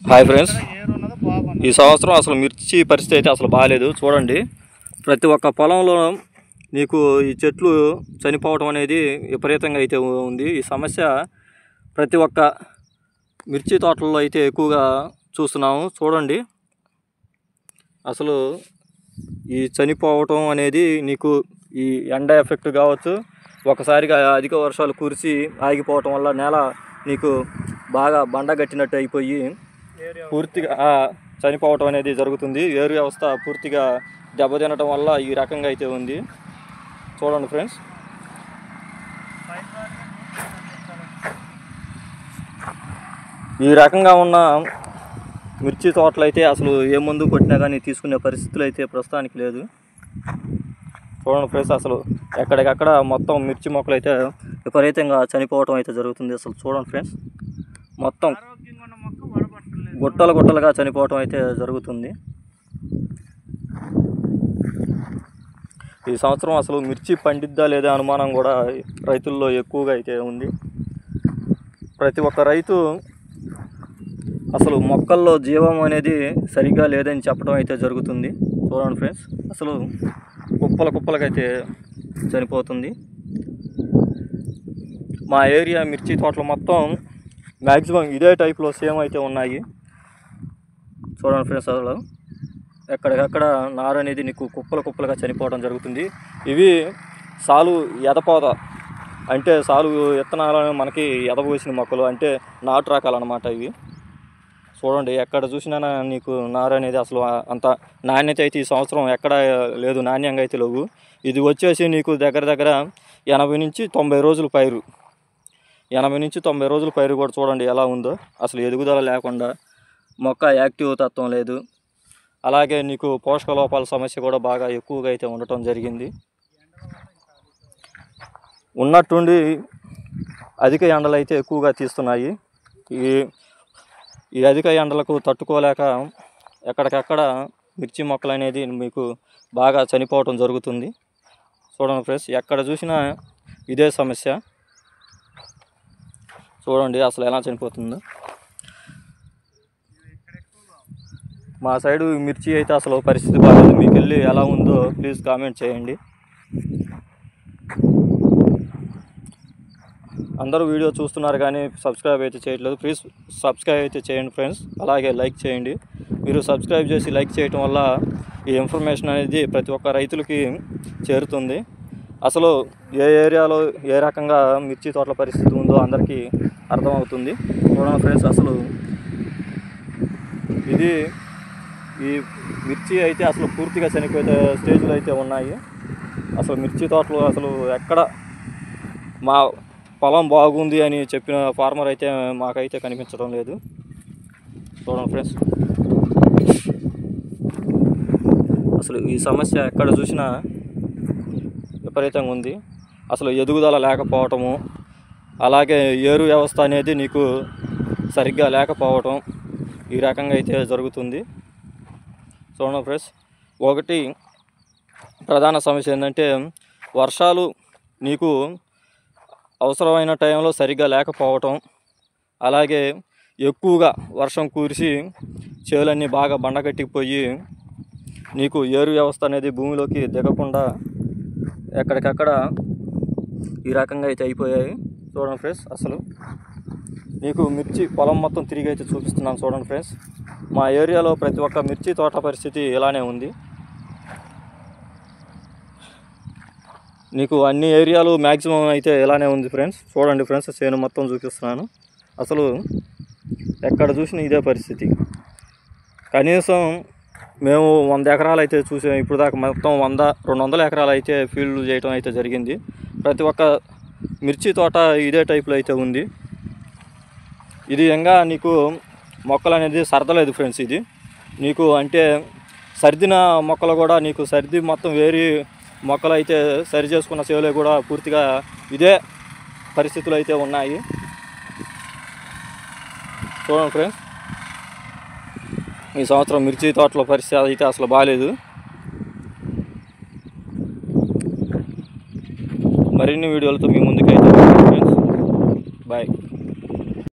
Hi friends, ఈ సంవత్సరం అసలు మిర్చి పరిస్థితి అయితే అసలు బాగాలేదు. చూడండి, ప్రతి ఒక్క పొలంలో నీకు ఈ చెట్లు చనిపోవడం అనేది విపరీతంగా అయితే ఉంది. ఈ సమస్య ప్రతి ఒక్క మిర్చి తోటల్లో అయితే ఎక్కువగా చూస్తున్నాము. చూడండి, అసలు ఈ చనిపోవటం అనేది నీకు ఈ ఎండ ఎఫెక్ట్ కావచ్చు, ఒకసారిగా అధిక వర్షాలు కురిసి ఆగిపోవటం వల్ల నేల నీకు బాగా బండగట్టినట్టు అయిపోయి పూర్తిగా చనిపోవటం అనేది జరుగుతుంది. వేరు వ్యవస్థ పూర్తిగా దెబ్బతినటం వల్ల ఈ రకంగా అయితే ఉంది. చూడండి ఫ్రెండ్స్, ఈ రకంగా ఉన్న మిర్చి తోటలు అయితే అసలు ఏ మందు కొట్టినా కానీ తీసుకునే పరిస్థితులు అయితే ప్రస్తుతానికి లేదు. చూడండి ఫ్రెండ్స్, అసలు ఎక్కడికక్కడ మొత్తం మిర్చి మొక్కలు అయితే విపరీతంగా చనిపోవటం అయితే జరుగుతుంది. అసలు చూడండి ఫ్రెండ్స్, మొత్తం గుట్టలుగా చనిపోవటం అయితే జరుగుతుంది. ఈ సంవత్సరం అసలు మిర్చి పండిద్దా లేదా అనుమానం కూడా రైతుల్లో ఎక్కువగా అయితే ఉంది. ప్రతి ఒక్క రైతు అసలు మొక్కల్లో జీవం అనేది సరిగ్గా లేదని చెప్పడం అయితే జరుగుతుంది. చూడండి ఫ్రెండ్స్, అసలు కుప్పలకైతే చనిపోతుంది. మా ఏరియా మిర్చి తోటలు మొత్తం మ్యాక్సిమం ఇదే టైప్లో సేమ్ అయితే ఉన్నాయి. చూడండి ఫ్రెండ్స్, అసలు ఎక్కడికక్కడ నారు అనేది నీకు కుప్పలుగా చనిపోవడం జరుగుతుంది. ఇవి సాలు ఎదపోత అంటే సాలు విత్తనాలను మనకి ఎదబోసిన మొక్కలు అంటే నాటు రకాలు అన్నమాట ఇవి. చూడండి, ఎక్కడ చూసినా నీకు నారు అనేది అసలు అంత నాణ్యత అయితే ఈ సంవత్సరం ఎక్కడ లేదు, నాణ్యంగా అయితే లేవు. ఇది వచ్చేసి నీకు దగ్గర 80 నుంచి 90 రోజుల పైరు. 80 నుంచి 90 రోజుల పైరు కూడా చూడండి ఎలా ఉందో. అసలు ఎదుగుదల లేకుండా, మొక్క యాక్టివ్ తత్వం లేదు, అలాగే నీకు పోషక లోపాల సమస్య కూడా బాగా ఎక్కువగా అయితే ఉండటం జరిగింది. ఉన్నట్టుండి అధిక ఎండలు అయితే ఎక్కువగా తీస్తున్నాయి. ఈ అధిక ఎండలకు తట్టుకోలేక ఎక్కడికక్కడ మిర్చి మొక్కలు అనేది మీకు బాగా చనిపోవటం జరుగుతుంది. చూడండి ఫ్రెండ్స్, ఎక్కడ చూసినా ఇదే సమస్య. చూడండి అసలు ఎలా చనిపోతుందో. మా సైడు మిర్చి అయితే అసలు పరిస్థితి బాగాలేదు. మీకు వెళ్ళి ఎలా ఉందో ప్లీజ్ కామెంట్ చేయండి. అందరూ వీడియో చూస్తున్నారు కానీ సబ్స్క్రైబ్ అయితే చేయట్లేదు. ప్లీజ్ సబ్స్క్రైబ్ అయితే చేయండి ఫ్రెండ్స్, అలాగే లైక్ చేయండి. మీరు సబ్స్క్రైబ్ చేసి లైక్ చేయటం వల్ల ఈ ఇన్ఫర్మేషన్ అనేది ప్రతి ఒక్క రైతులకి చేరుతుంది. అసలు ఏ ఏరియాలో ఏ రకంగా మిర్చి తోటల పరిస్థితి ఉందో అందరికీ అర్థమవుతుంది. చూడండి ఫ్రెండ్స్, అసలు ఈ మిర్చి అయితే అసలు పూర్తిగా చనిపోయే స్టేజ్లో అయితే ఉన్నాయి. అసలు మిర్చి తోటలు అసలు ఎక్కడ మా పొలం బాగుంది అని చెప్పిన ఫార్మర్ అయితే మాకైతే కనిపించడం లేదు. చూడండి ఫ్రెండ్స్, అసలు ఈ సమస్య ఎక్కడ చూసినా విపరీతంగా ఉంది. అసలు ఎదుగుదల లేకపోవటము, అలాగే ఏరు వ్యవస్థ అనేది నీకు సరిగ్గా లేకపోవటం, ఈ రకంగా అయితే జరుగుతుంది. చూడండి ఫ్రెండ్స్, ఒకటి ప్రధాన సమస్య ఏంటంటే వర్షాలు నీకు అవసరమైన టైంలో సరిగ్గా లేకపోవటం, అలాగే ఎక్కువగా వర్షం కురిసి చేలన్నీ బాగా బండగట్టిపోయి నీకు ఏరు వ్యవస్థ అనేది భూమిలోకి దిగకుండా ఎక్కడికక్కడ ఈ రకంగా అయితే అయిపోయాయి. చూడండి ఫ్రెండ్స్, అసలు నీకు మిర్చి పొలం మొత్తం తిరిగి అయితే చూపిస్తున్నాను. చూడండి ఫ్రెండ్స్, మా ఏరియాలో ప్రతి ఒక్క మిర్చి తోట పరిస్థితి ఇలానే ఉంది. నీకు అన్ని ఏరియాలు మ్యాక్సిమం అయితే ఇలానే ఉంది ఫ్రెండ్స్. చూడండి ఫ్రెండ్స్, చేను మొత్తం చూపిస్తున్నాను. అసలు ఎక్కడ చూసినా ఇదే పరిస్థితి. కనీసం మేము 100 ఎకరాలు అయితే చూసాం ఇప్పుడు దాకా. మొత్తం 100-200 ఎకరాలు అయితే ఫీల్డ్ చేయటం అయితే జరిగింది. ప్రతి ఒక్క మిర్చి తోట ఇదే టైప్లో అయితే ఉంది. ఇది ఇంకా నీకు మొక్కలు అనేది సర్దలేదు ఫ్రెండ్స్. ఇది నీకు అంటే సర్దిన మొక్కలు కూడా నీకు సర్ది మొత్తం వేరి మొక్కలు అయితే సరి చేసుకున్న సేవలు కూడా పూర్తిగా ఇదే పరిస్థితులు అయితే ఉన్నాయి. చూడండి ఫ్రెండ్స్, ఈ సంవత్సరం మిర్చి తోటల పరిస్థితి అయితే అసలు బాగాలేదు. మరిన్ని వీడియోలతో మీ ముందుకైతే ఫ్రెండ్స్, బాయ్.